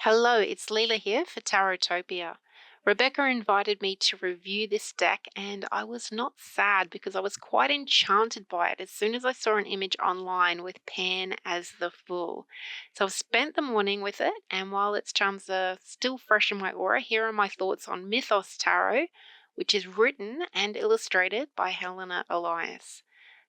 Hello, it's Leela here for Tarotopia. Rebecca invited me to review this deck, and I was not sad because I was quite enchanted by it as soon as I saw an image online with Pan as the Fool. So I've spent the morning with it, and while its charms are still fresh in my aura, here are my thoughts on Mythos Tarot, which is written and illustrated by Helena Elias.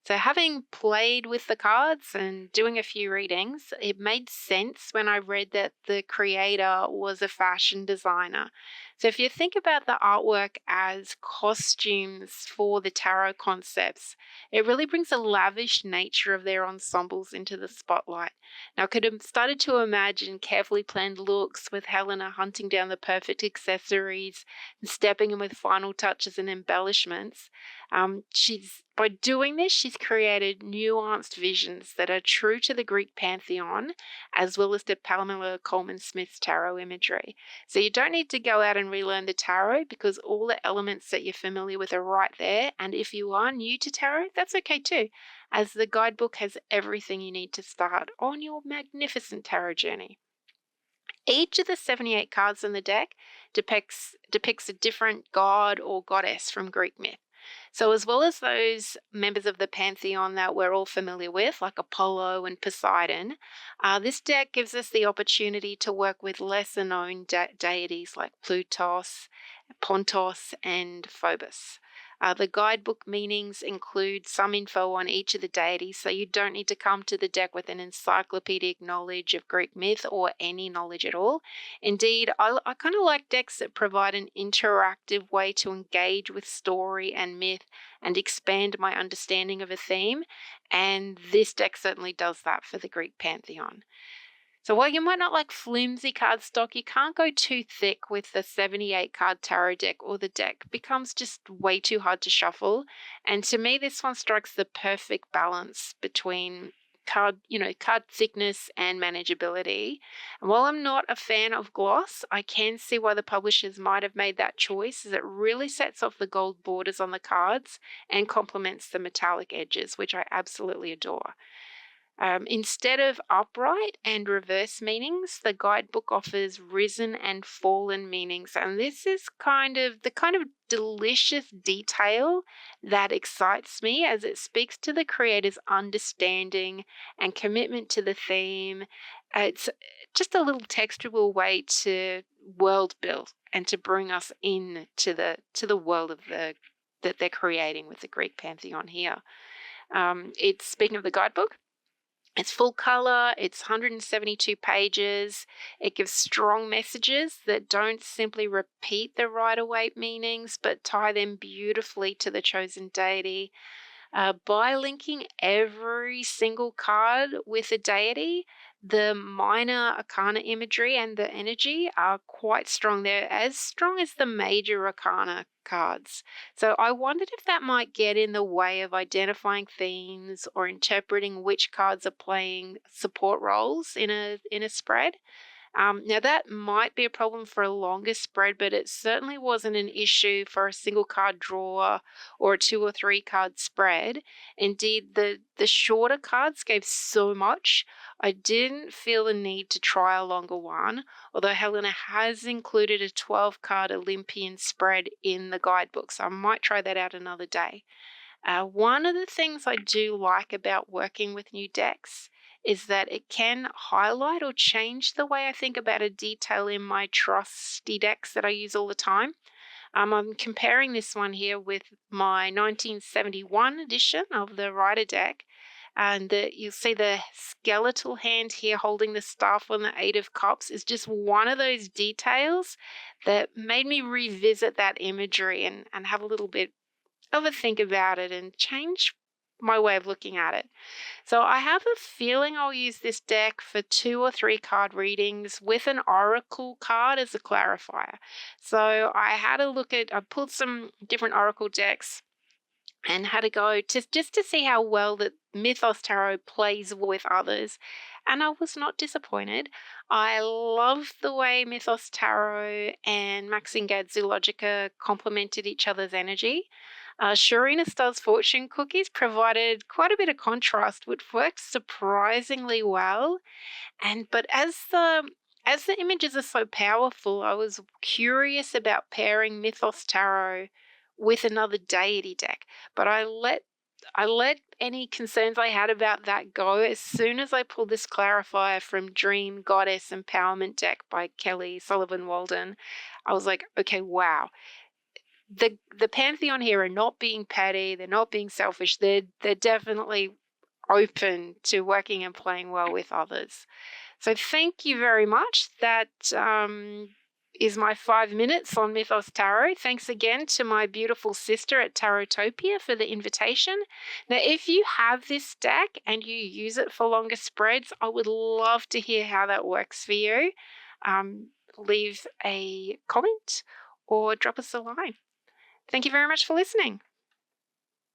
So, having played with the cards and doing a few readings, it made sense when I read that the creator was a fashion designer. So, if you think about the artwork as costumes for the tarot concepts, it really brings the lavish nature of their ensembles into the spotlight. Now, I could have started to imagine carefully planned looks with Helena hunting down the perfect accessories and stepping in with final touches and embellishments. By doing this, she's created nuanced visions that are true to the Greek pantheon, as well as to Pamela Coleman Smith's tarot imagery. So you don't need to go out and relearn the tarot because all the elements that you're familiar with are right there. And if you are new to tarot, that's okay too, as the guidebook has everything you need to start on your magnificent tarot journey. Each of the 78 cards in the deck depicts a different god or goddess from Greek myth. So, as well as those members of the pantheon that we're all familiar with, like Apollo and Poseidon, this deck gives us the opportunity to work with lesser known deities like Plutos, Pontos, and Phobos. The guidebook meanings include some info on each of the deities, so you don't need to come to the deck with an encyclopedic knowledge of Greek myth or any knowledge at all. Indeed, I kind of like decks that provide an interactive way to engage with story and myth and expand my understanding of a theme, and this deck certainly does that for the Greek pantheon. So while you might not like flimsy cardstock, you can't go too thick with the 78 card tarot deck, or the deck becomes just way too hard to shuffle. And to me, this one strikes the perfect balance between card thickness and manageability. And while I'm not a fan of gloss, I can see why the publishers might have made that choice, as it really sets off the gold borders on the cards and complements the metallic edges, which I absolutely adore. Instead of upright and reverse meanings, the guidebook offers risen and fallen meanings, and this is the kind of delicious detail that excites me, as it speaks to the creator's understanding and commitment to the theme. It's just a little textual way to world build and to bring us in to the world of that they're creating with the Greek pantheon here. It's speaking of the guidebook. It's full color, it's 172 pages. It gives strong messages that don't simply repeat the Rider-Waite meanings, but tie them beautifully to the chosen deity. By linking every single card with a deity, the minor arcana imagery and the energy are quite strong. They're as strong as the major arcana cards. So I wondered if that might get in the way of identifying themes or interpreting which cards are playing support roles in a spread. Now, that might be a problem for a longer spread, but it certainly wasn't an issue for a single card draw or a 2 or 3 card spread. Indeed, the shorter cards gave so much, I didn't feel the need to try a longer one, although Helena has included a 12-card Olympian spread in the guidebook, so I might try that out another day. One of the things I do like about working with new decks is that it can highlight or change the way I think about a detail in my trusty decks that I use all the time. I'm comparing this one here with my 1971 edition of the Rider deck, and you'll see the skeletal hand here holding the staff on the 8 of Cups is just one of those details that made me revisit that imagery and have a little bit of a think about it and change my way of looking at it. So I have a feeling I'll use this deck for 2 or 3 card readings with an oracle card as a clarifier. So I pulled some different oracle decks and had a go just to see how well the Mythos Tarot plays with others. And I was not disappointed. I love the way Mythos Tarot and Maxingad Zoologica complemented each other's energy. Sharina Star's fortune cookies provided quite a bit of contrast, which worked surprisingly well. But as the as the images are so powerful, I was curious about pairing Mythos Tarot with another deity deck, but I let any concerns I had about that go as soon as I pulled this clarifier from Dream Goddess Empowerment deck by Kelly Sullivan Walden. I was like, okay, wow. The pantheon here are not being petty, they're not being selfish, they're definitely open to working and playing well with others. So thank you very much. That is my 5 minutes on Mythos Tarot. Thanks again to my beautiful sister at Tarotopia for the invitation. Now, if you have this deck and you use it for longer spreads, I would love to hear how that works for you. Leave a comment or drop us a line. Thank you very much for listening.